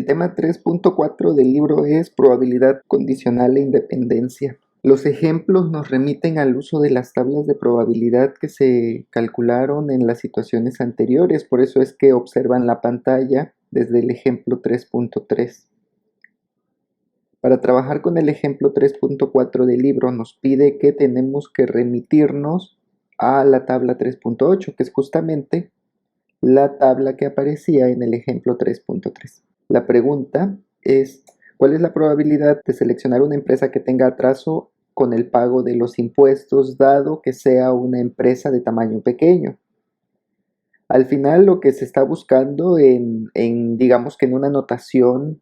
tema 3.4 del libro es probabilidad condicional e independencia. Los ejemplos nos remiten al uso de las tablas de probabilidad que se calcularon en las situaciones anteriores, por eso es que observan la pantalla desde el ejemplo 3.3. Para trabajar con el ejemplo 3.4 del libro nos pide que tenemos que remitirnos a la tabla 3.8, que es justamente la tabla que aparecía en el ejemplo 3.3. La pregunta es, ¿cuál es la probabilidad de seleccionar una empresa que tenga atraso con el pago de los impuestos, dado que sea una empresa de tamaño pequeño? Al final lo que se está buscando digamos que en una notación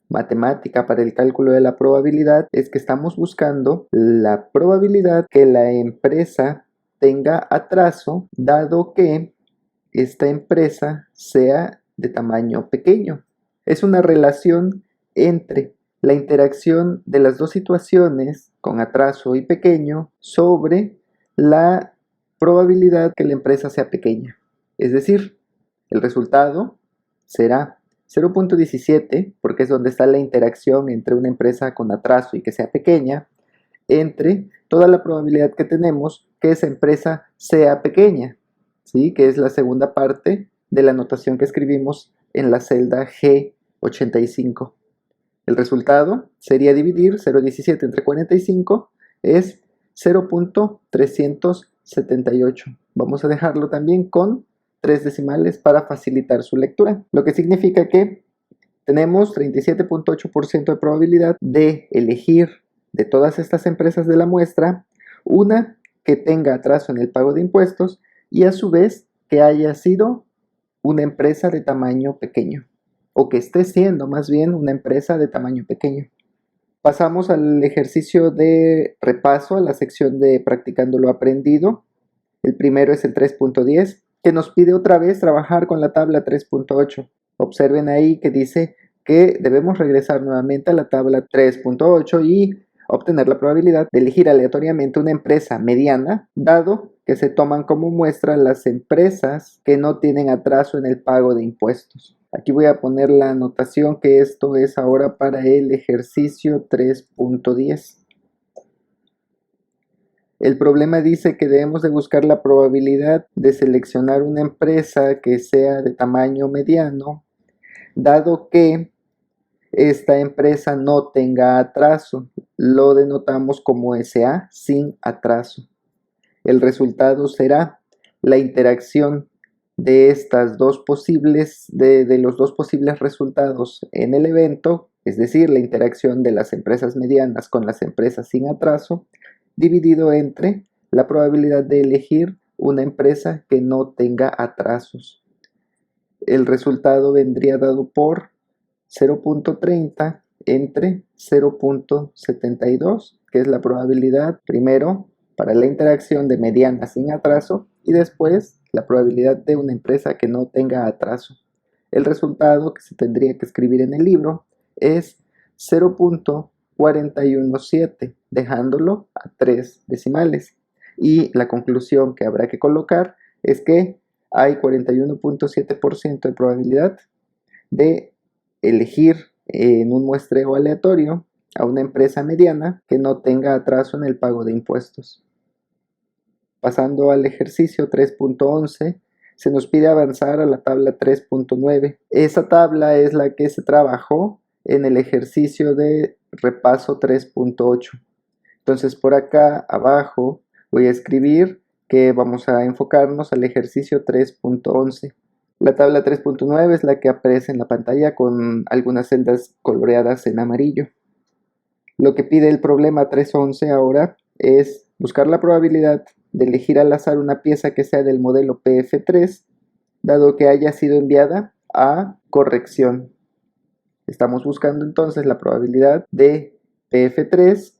matemática para el cálculo de la probabilidad es que estamos buscando la probabilidad que la empresa tenga atraso, dado que esta empresa sea de tamaño pequeño. Es una relación entre la interacción de las dos situaciones con atraso y pequeño sobre la probabilidad que la empresa sea pequeña. Es decir, el resultado será 0.17, porque es donde está la interacción entre una empresa con atraso y que sea pequeña, entre toda la probabilidad que tenemos que esa empresa sea pequeña, ¿sí? Que es la segunda parte de la notación que escribimos en la celda G85. El resultado sería dividir 0.17 entre 45, es 0.378. Vamos a dejarlo también con 3 decimales para facilitar su lectura, lo que significa que tenemos 37.8% de probabilidad de elegir de todas estas empresas de la muestra una que tenga atraso en el pago de impuestos y a su vez que haya sido una empresa de tamaño pequeño, o que esté siendo más bien una empresa de tamaño pequeño. Pasamos al ejercicio de repaso, a la sección de practicando lo aprendido. El primero es el 3.10, que nos pide otra vez trabajar con la tabla 3.8. Observen ahí que dice que debemos regresar nuevamente a la tabla 3.8 y obtener la probabilidad de elegir aleatoriamente una empresa mediana, dado que se toman como muestra las empresas que no tienen atraso en el pago de impuestos. Aquí voy a poner la anotación que esto es ahora para el ejercicio 3.10. El problema dice que debemos de buscar la probabilidad de seleccionar una empresa que sea de tamaño mediano, dado que esta empresa no tenga atraso. Lo denotamos como SA, sin atraso. El resultado será la interacción de estas dos posibles, de los dos posibles resultados en el evento, es decir, la interacción de las empresas medianas con las empresas sin atraso, dividido entre la probabilidad de elegir una empresa que no tenga atrasos. El resultado vendría dado por 0.30 entre 0.72, que es la probabilidad primero para la interacción de mediana sin atraso y después la probabilidad de una empresa que no tenga atraso. El resultado que se tendría que escribir en el libro es 0.417, dejándolo a 3 decimales. Y la conclusión que habrá que colocar es que hay 41.7% de probabilidad de elegir en un muestreo aleatorio a una empresa mediana que no tenga atraso en el pago de impuestos. Pasando al ejercicio 3.11, se nos pide avanzar a la tabla 3.9. Esa tabla es la que se trabajó en el ejercicio de repaso 3.8. Entonces por acá abajo voy a escribir que vamos a enfocarnos al ejercicio 3.11. La tabla 3.9 es la que aparece en la pantalla con algunas celdas coloreadas en amarillo. Lo que pide el problema 3.11 ahora es buscar la probabilidad de elegir al azar una pieza que sea del modelo PF3, dado que haya sido enviada a corrección. Estamos buscando entonces la probabilidad de PF3,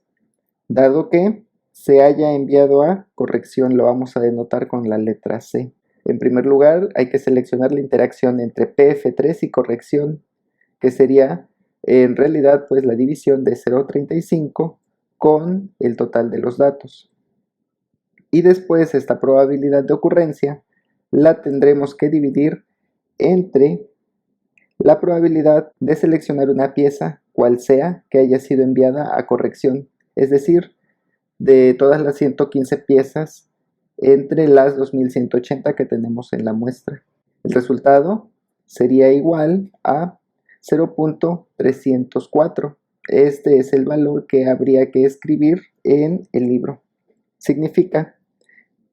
dado que se haya enviado a corrección. Lo vamos a denotar con la letra C. En primer lugar, hay que seleccionar la interacción entre PF3 y corrección, que sería en realidad pues la división de 0.35 con el total de los datos. Y después esta probabilidad de ocurrencia la tendremos que dividir entre La probabilidad de seleccionar una pieza, cual sea, que haya sido enviada a corrección, es decir, de todas las 115 piezas entre las 2180 que tenemos en la muestra. El resultado sería igual a 0.304. Este es el valor que habría que escribir en el libro. Significa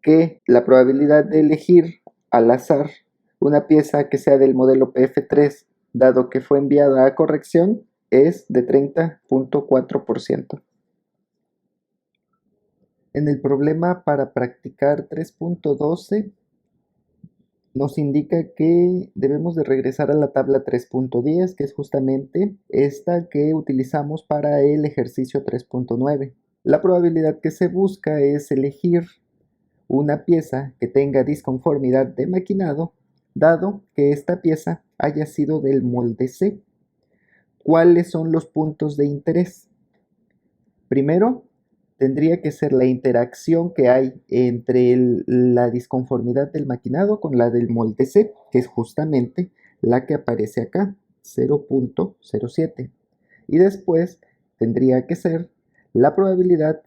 que la probabilidad de elegir al azar una pieza que sea del modelo PF3, dado que fue enviada a corrección, es de 30.4%. En el problema para practicar 3.12 nos indica que debemos de regresar a la tabla 3.10, que es justamente esta que utilizamos para el ejercicio 3.9. La probabilidad que se busca es elegir una pieza que tenga disconformidad de maquinado, dado que esta pieza haya sido del molde C. ¿Cuáles son los puntos de interés? Primero, tendría que ser la interacción que hay entre la disconformidad del maquinado con la del molde C, que es justamente la que aparece acá, 0.07. Y después tendría que ser la probabilidad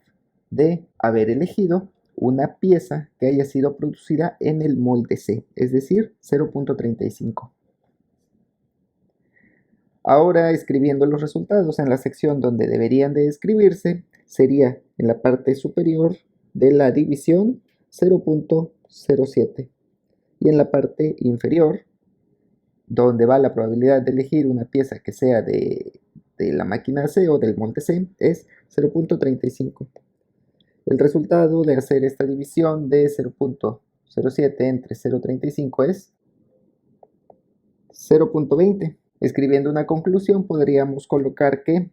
de haber elegido una pieza que haya sido producida en el molde C, es decir, 0.35. Ahora, escribiendo los resultados en la sección donde deberían de escribirse, sería en la parte superior de la división 0.07 y en la parte inferior, donde va la probabilidad de elegir una pieza que sea de la máquina C o del molde C, es 0.35. El resultado de hacer esta división de 0.07 entre 0.35 es 0.20. Escribiendo una conclusión podríamos colocar que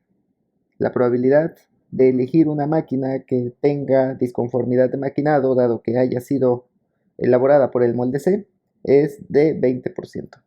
la probabilidad de elegir una máquina que tenga disconformidad de maquinado, dado que haya sido elaborada por el molde C, es de 20%.